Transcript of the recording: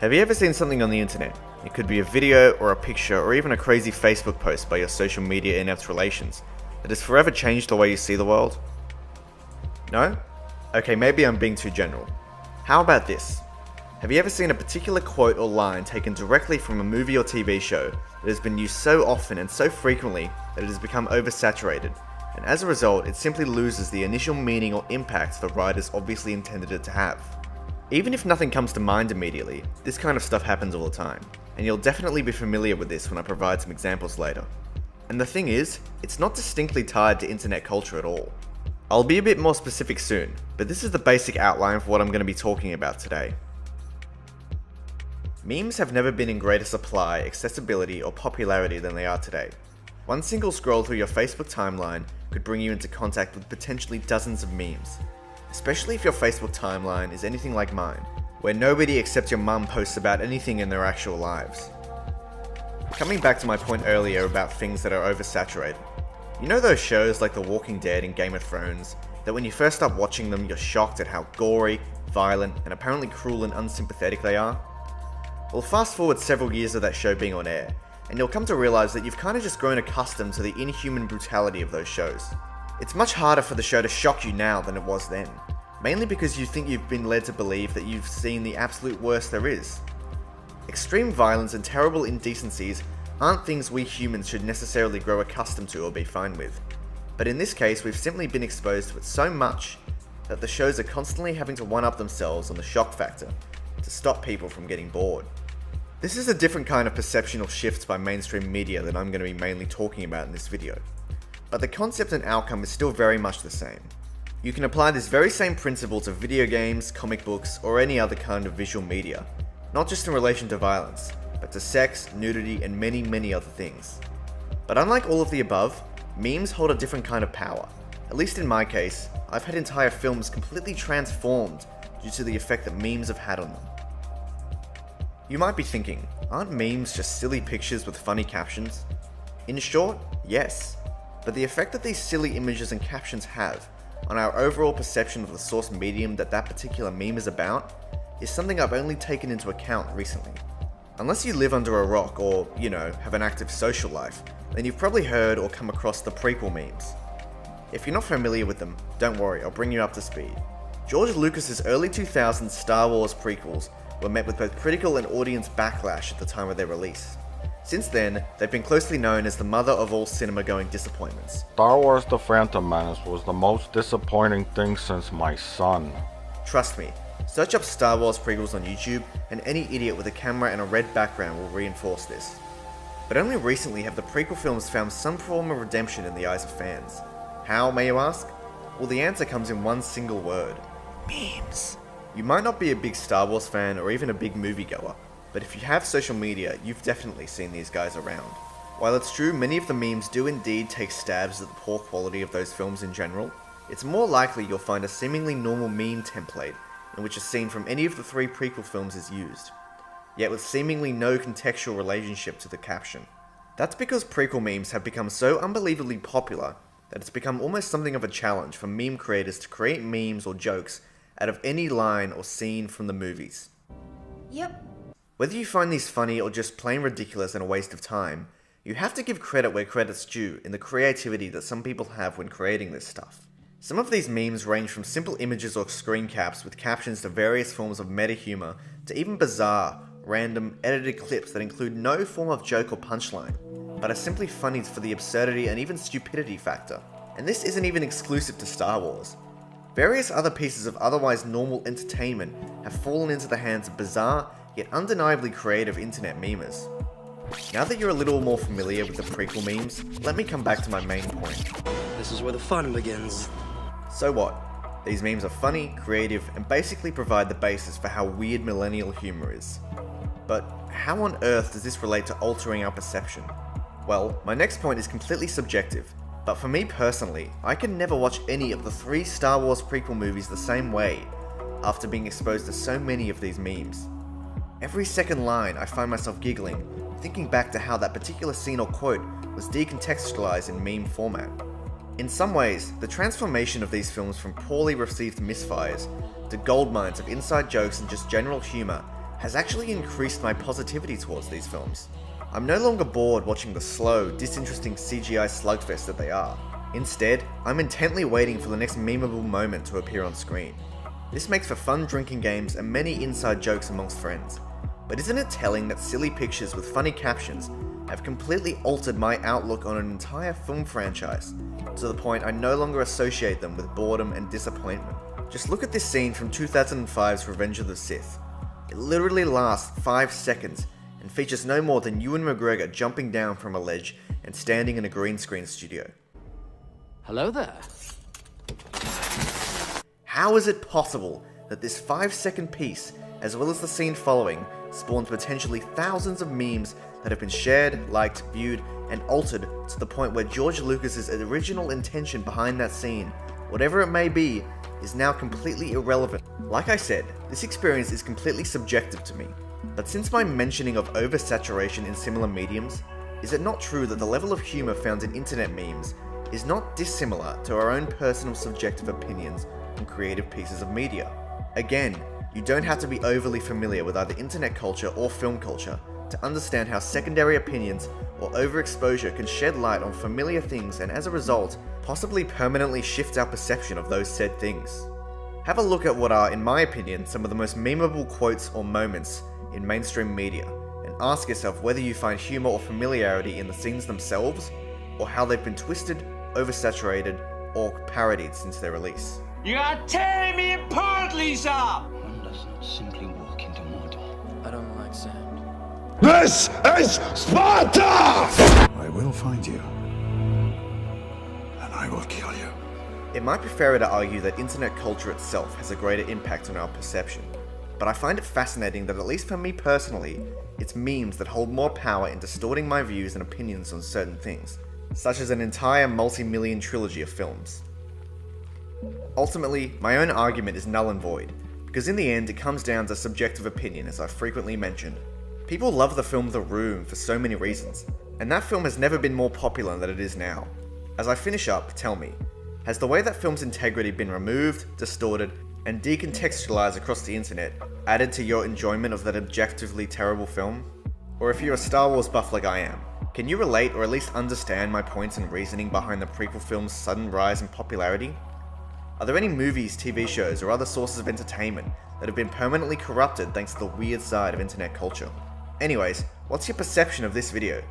Have you ever seen something on the internet? It could be a video or a picture or even a crazy Facebook post by your social media inept relations that has forever changed the way you see the world? No? Okay, maybe I'm being too general. How about this? Have you ever seen a particular quote or line taken directly from a movie or TV show that has been used so often and so frequently that it has become oversaturated, and as a result it simply loses the initial meaning or impact the writers obviously intended it to have? Even if nothing comes to mind immediately, this kind of stuff happens all the time, and you'll definitely be familiar with this when I provide some examples later. And the thing is, it's not distinctly tied to internet culture at all. I'll be a bit more specific soon, but this is the basic outline for what I'm going to be talking about today. Memes have never been in greater supply, accessibility, or popularity than they are today. One single scroll through your Facebook timeline could bring you into contact with potentially dozens of memes. Especially if your Facebook timeline is anything like mine, where nobody except your mum posts about anything in their actual lives. Coming back to my point earlier about things that are oversaturated. You know those shows like The Walking Dead and Game of Thrones, that when you first start watching them you're shocked at how gory, violent, and apparently cruel and unsympathetic they are? Well, fast forward several years of that show being on air, and you'll come to realise that you've kind of just grown accustomed to the inhuman brutality of those shows. It's much harder for the show to shock you now than it was then, mainly because you think you've been led to believe that you've seen the absolute worst there is. Extreme violence and terrible indecencies aren't things we humans should necessarily grow accustomed to or be fine with, but in this case we've simply been exposed to it so much that the shows are constantly having to one-up themselves on the shock factor to stop people from getting bored. This is a different kind of perceptual shift by mainstream media that I'm going to be mainly talking about in this video. But the concept and outcome is still very much the same. You can apply this very same principle to video games, comic books, or any other kind of visual media, not just in relation to violence, but to sex, nudity, and many other things. But unlike all of the above, memes hold a different kind of power. At least in my case, I've had entire films completely transformed due to the effect that memes have had on them. You might be thinking, aren't memes just silly pictures with funny captions? In short, yes. But the effect that these silly images and captions have on our overall perception of the source medium that particular meme is about is something I've only taken into account recently. Unless you live under a rock or, have an active social life, then you've probably heard or come across the prequel memes. If you're not familiar with them, don't worry, I'll bring you up to speed. George Lucas's early 2000s Star Wars prequels were met with both critical and audience backlash at the time of their release. Since then, they've been closely known as the mother of all cinema-going disappointments. Star Wars The Phantom Menace was the most disappointing thing since my son. Trust me, search up Star Wars prequels on YouTube and any idiot with a camera and a red background will reinforce this. But only recently have the prequel films found some form of redemption in the eyes of fans. How, may you ask? Well, the answer comes in one single word. Memes. You might not be a big Star Wars fan or even a big moviegoer, but if you have social media, you've definitely seen these guys around. While it's true many of the memes do indeed take stabs at the poor quality of those films in general, it's more likely you'll find a seemingly normal meme template in which a scene from any of the 3 prequel films is used, yet with seemingly no contextual relationship to the caption. That's because prequel memes have become so unbelievably popular that it's become almost something of a challenge for meme creators to create memes or jokes out of any line or scene from the movies. Yep. Whether you find these funny or just plain ridiculous and a waste of time, you have to give credit where credit's due in the creativity that some people have when creating this stuff. Some of these memes range from simple images or screen caps with captions to various forms of meta humor to even bizarre, random, edited clips that include no form of joke or punchline, but are simply funny for the absurdity and even stupidity factor. And this isn't even exclusive to Star Wars. Various other pieces of otherwise normal entertainment have fallen into the hands of bizarre, yet undeniably creative internet memers. Now that you're a little more familiar with the prequel memes, let me come back to my main point. This is where the fun begins. So what? These memes are funny, creative, and basically provide the basis for how weird millennial humor is. But how on earth does this relate to altering our perception? Well, my next point is completely subjective, but for me personally, I can never watch any of the 3 Star Wars prequel movies the same way after being exposed to so many of these memes. Every second line I find myself giggling, thinking back to how that particular scene or quote was decontextualized in meme format. In some ways, the transformation of these films from poorly received misfires to goldmines of inside jokes and just general humor has actually increased my positivity towards these films. I'm no longer bored watching the slow, disinteresting CGI slugfest that they are. Instead, I'm intently waiting for the next memeable moment to appear on screen. This makes for fun drinking games and many inside jokes amongst friends. But isn't it telling that silly pictures with funny captions have completely altered my outlook on an entire film franchise, to the point I no longer associate them with boredom and disappointment? Just look at this scene from 2005's Revenge of the Sith. It literally lasts 5 seconds and features no more than Ewan McGregor jumping down from a ledge and standing in a green screen studio. Hello there. How is it possible that this 5-second piece, as well as the scene following, spawned potentially thousands of memes that have been shared, liked, viewed, and altered to the point where George Lucas's original intention behind that scene, whatever it may be, is now completely irrelevant? Like I said, this experience is completely subjective to me, but since my mentioning of oversaturation in similar mediums, is it not true that the level of humor found in internet memes is not dissimilar to our own personal subjective opinions on creative pieces of media? Again, you don't have to be overly familiar with either internet culture or film culture to understand how secondary opinions or overexposure can shed light on familiar things and as a result, possibly permanently shift our perception of those said things. Have a look at what are, in my opinion, some of the most memeable quotes or moments in mainstream media, and ask yourself whether you find humor or familiarity in the scenes themselves, or how they've been twisted, oversaturated, or parodied since their release. You are tearing me apart, Lisa! One does not simply walk into Mordor. I don't like sand. This is Sparta! I will find you. And I will kill you. It might be fairer to argue that internet culture itself has a greater impact on our perception, but I find it fascinating that, at least for me personally, it's memes that hold more power in distorting my views and opinions on certain things, such as an entire multi-million trilogy of films. Ultimately, my own argument is null and void, because in the end it comes down to subjective opinion, as I've frequently mentioned. People love the film The Room for so many reasons, and that film has never been more popular than it is now. As I finish up, tell me, has the way that film's integrity been removed, distorted, and decontextualized across the internet added to your enjoyment of that objectively terrible film? Or if you're a Star Wars buff like I am, can you relate or at least understand my points and reasoning behind the prequel film's sudden rise in popularity? Are there any movies, TV shows, or other sources of entertainment that have been permanently corrupted thanks to the weird side of internet culture? Anyways, what's your perception of this video?